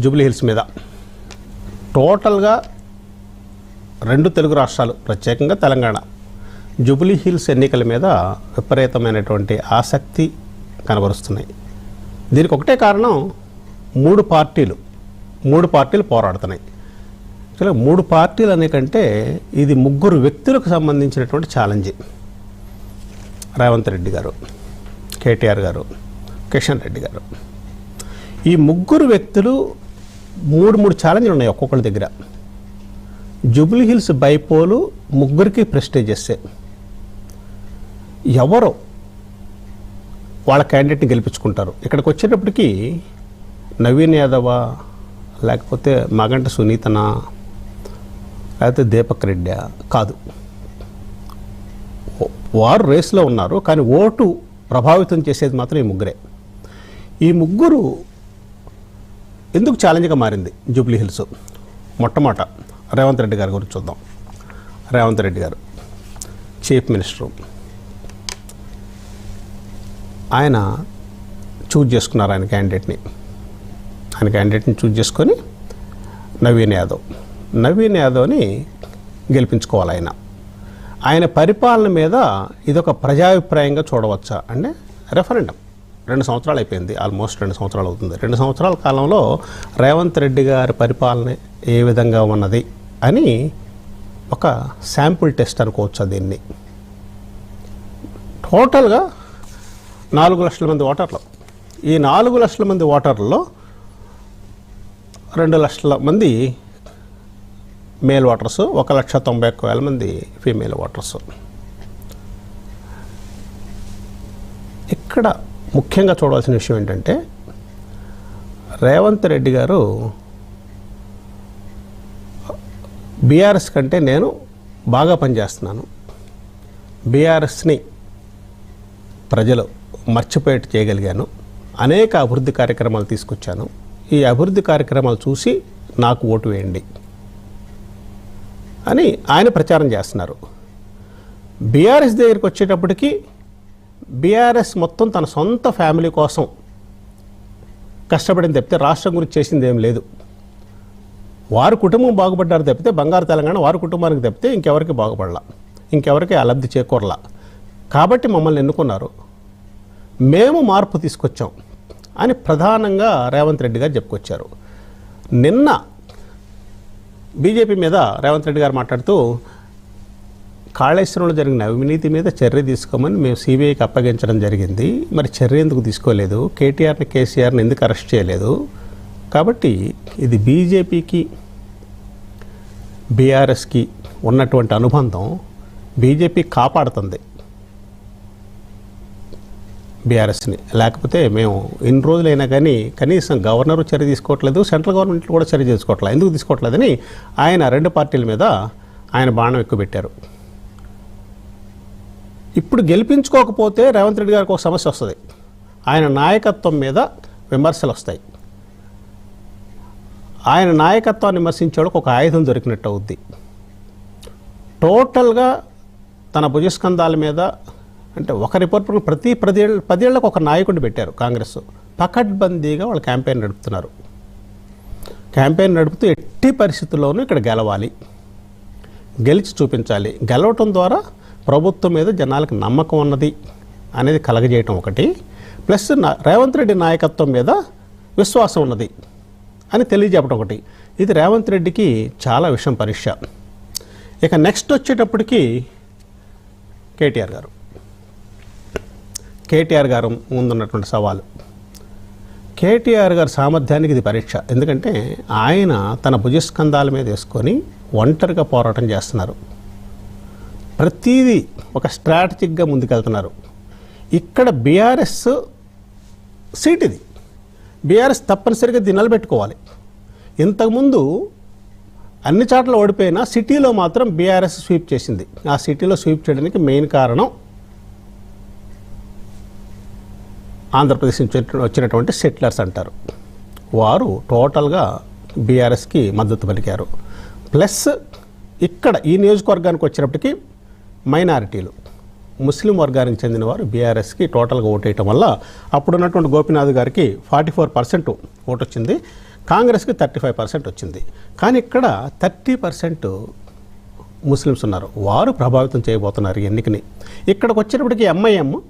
Jubilee hills మీద టోటల్గా 2 తెలుగు రాష్ట్రాలు, ప్రత్యేకంగా తెలంగాణ, జూబ్లీ హిల్స్ ఎన్నికల మీద విపరీతమైనటువంటి ఆసక్తి కనబరుస్తున్నాయి. దీనికి ఒకటే కారణం, 3 పార్టీలు పోరాడుతున్నాయి. అసలు 3 పార్టీలు అనే కంటే ఇది 3 వ్యక్తులకు సంబంధించినటువంటి ఛాలెంజ్. రేవంత్ రెడ్డి గారు, కేటీఆర్ గారు, కిషన్ రెడ్డి గారు, ఈ 3 వ్యక్తులు 3 ఛాలెంజ్లు ఉన్నాయి ఒక్కొక్కరి దగ్గర. జూబ్లీ హిల్స్ బైపోలు 3కి ప్రెస్టేజెస్సే. ఎవరో వాళ్ళ క్యాండిడేట్ని గెలిపించుకుంటారు. ఇక్కడికి వచ్చేటప్పటికి నవీన్ యాదవా, లేకపోతే మాగంటి సునీతనా, లేకపోతే దీపక్ రెడ్డా కాదు. వారు రేస్లో ఉన్నారు, కానీ ఓటు ప్రభావితం చేసేది మాత్రం ఈ 3. ఈ 3 ఎందుకు ఛాలెంజ్గా మారింది జూబ్లీ హిల్స్? మొట్టమొదట రేవంత్ రెడ్డి గారి గురించి చూద్దాం. రేవంత్ రెడ్డి గారు చీఫ్ మినిస్టరు, ఆయన చూజ్ చేసుకున్నారు ఆయన క్యాండిడేట్ని చూజ్ చేసుకొని నవీన్ యాదవ్ని గెలిపించుకోవాలి. ఆయన పరిపాలన మీద ఇదొక ప్రజాభిప్రాయంగా చూడవచ్చా అంటే, రెఫరెండం 2 సంవత్సరాలు అయిపోయింది, ఆల్మోస్ట్ 2 సంవత్సరాలు అవుతుంది. 2 సంవత్సరాల కాలంలో రేవంత్ రెడ్డి గారి పరిపాలన ఏ విధంగా ఉన్నది అని ఒక శాంపుల్ టెస్ట్ అనుకోవచ్చా దీన్ని. టోటల్గా 4 లక్షల మంది ఓటర్లు. ఈ 4 లక్షల మంది ఓటర్లలో 2 లక్షల మంది మేల్ ఓటర్సు, 1,91,000 మంది ఫీమేల్ ఓటర్సు. ఇక్కడ ముఖ్యంగా చూడవలసిన విషయం ఏంటంటే, రేవంత్ రెడ్డి గారు బీఆర్ఎస్ కంటే నేను బాగా పనిచేస్తున్నాను, బీఆర్ఎస్ని ప్రజలు మర్చిపోయేట్టు చేయగలిగాను, అనేక అభివృద్ధి కార్యక్రమాలు తీసుకొచ్చాను, ఈ అభివృద్ధి కార్యక్రమాలు చూసి నాకు ఓటు వేయండి అని ఆయన ప్రచారం చేస్తున్నారు. బీఆర్ఎస్ దగ్గరికి వచ్చేటప్పటికి బీఆర్ఎస్ మొత్తం తన సొంత ఫ్యామిలీ కోసం కష్టపడింది తప్పితే రాష్ట్రం గురించి చేసింది ఏం లేదు. వారి కుటుంబం బాగుపడ్డారు తప్పితే, బంగారు తెలంగాణ వారి కుటుంబానికి తప్పితే ఇంకెవరికి బాగుపడలా, ఇంకెవరికి ఆ లబ్ధి చేకూరలా. కాబట్టి మమ్మల్ని ఎన్నుకున్నారు, మేము మార్పు తీసుకొచ్చాం అని ప్రధానంగా రేవంత్ రెడ్డి గారు చెప్పుకొచ్చారు. నిన్న బీజేపీ మీద రేవంత్ రెడ్డి గారు మాట్లాడుతూ, కాళేశ్వరంలో జరిగిన అవినీతి మీద చర్య తీసుకోమని మేము సిబిఐకి అప్పగించడం జరిగింది, మరి చర్య ఎందుకు తీసుకోలేదు, కేటీఆర్ని కేసీఆర్ని ఎందుకు అరెస్ట్ చేయలేదు, కాబట్టి ఇది బీజేపీకి బీఆర్ఎస్కి ఉన్నటువంటి అనుబంధం బీజేపీ కాపాడుతుంది బీఆర్ఎస్ని, లేకపోతే మేము ఇన్ని రోజులైనా కానీ కనీసం గవర్నరు చర్య తీసుకోవట్లేదు, సెంట్రల్ గవర్నమెంట్ కూడా చర్య తీసుకోవట్లేదు, ఎందుకు తీసుకోవట్లేదని ఆయన 2 పార్టీల మీద ఆయన బాణం ఎక్కువ పెట్టారు. ఇప్పుడు గెలిపించుకోకపోతే రేవంత్ రెడ్డి గారికి ఒక సమస్య వస్తుంది, ఆయన నాయకత్వం మీద విమర్శలు వస్తాయి. ఆయన నాయకత్వాన్ని విమర్శించేవాళ్ళకి ఒక ఆయుధం దొరికినట్టు అవుద్ది. టోటల్గా తన భుజస్కంధాల మీద, అంటే ఒక రిపోర్ట్ ప్రతి 10 ఏళ్లకు ఒక నాయకుడిని పెట్టారు కాంగ్రెస్. పకడ్బందీగా వాళ్ళు క్యాంపెయిన్ నడుపుతున్నారు. క్యాంపెయిన్ నడుపుతూ ఎట్టి పరిస్థితుల్లోనూ ఇక్కడ గెలవాలి, గెలిచి చూపించాలి, గెలవటం ద్వారా ప్రభుత్వం మీద జనాలకు నమ్మకం ఉన్నది అనేది కలగజేయటం ఒకటి, ప్లస్ రేవంత్ రెడ్డి నాయకత్వం మీద విశ్వాసం ఉన్నది అని తెలియజెప్పడం ఒకటి. ఇది రేవంత్ రెడ్డికి చాలా విషయం పరీక్ష. ఇక నెక్స్ట్ వచ్చేటప్పటికి కేటీఆర్ గారు ముందున్నటువంటి సవాలు. కేటీఆర్ గారి సామర్థ్యానికి ఇది పరీక్ష. ఎందుకంటే ఆయన తన భుజస్కంధాల మీద వేసుకొని ఒంటరిగా పోరాటం చేస్తున్నారు, ప్రతిదీ ఒక స్ట్రాటజిక్గా ముందుకెళ్తున్నారు. ఇక్కడ బీఆర్ఎస్ సీట్ ఇది, బీఆర్ఎస్ తప్పనిసరిగా దీన్ని నిలబెట్టుకోవాలి. ఇంతకుముందు అన్ని చోట్ల ఓడిపోయినా సిటీలో మాత్రం బీఆర్ఎస్ స్వీప్ చేసింది. ఆ సిటీలో స్వీప్ చేయడానికి మెయిన్ కారణం ఆంధ్రప్రదేశ్ నుంచి వచ్చినటువంటి సెటిలర్స్ అంటారు. వారు టోటల్గా బీఆర్ఎస్కి మద్దతు పలికారు. ప్లస్ ఇక్కడ ఈ నియోజకవర్గానికి వచ్చినప్పటికీ మైనారిటీలు, ముస్లిం వర్గానికి చెందిన వారు బీఆర్ఎస్కి టోటల్గా ఓటేయటం వల్ల అప్పుడున్నటువంటి గోపీనాథ్ గారికి 44% ఓటు వచ్చింది. కాంగ్రెస్కి 35% వచ్చింది. కానీ ఇక్కడ 30% ముస్లిమ్స్ ఉన్నారు. వారు ప్రభావితం చేయబోతున్నారు ఈ ఎన్నికని. ఇక్కడికి వచ్చేటప్పటికి ఎంఐఎం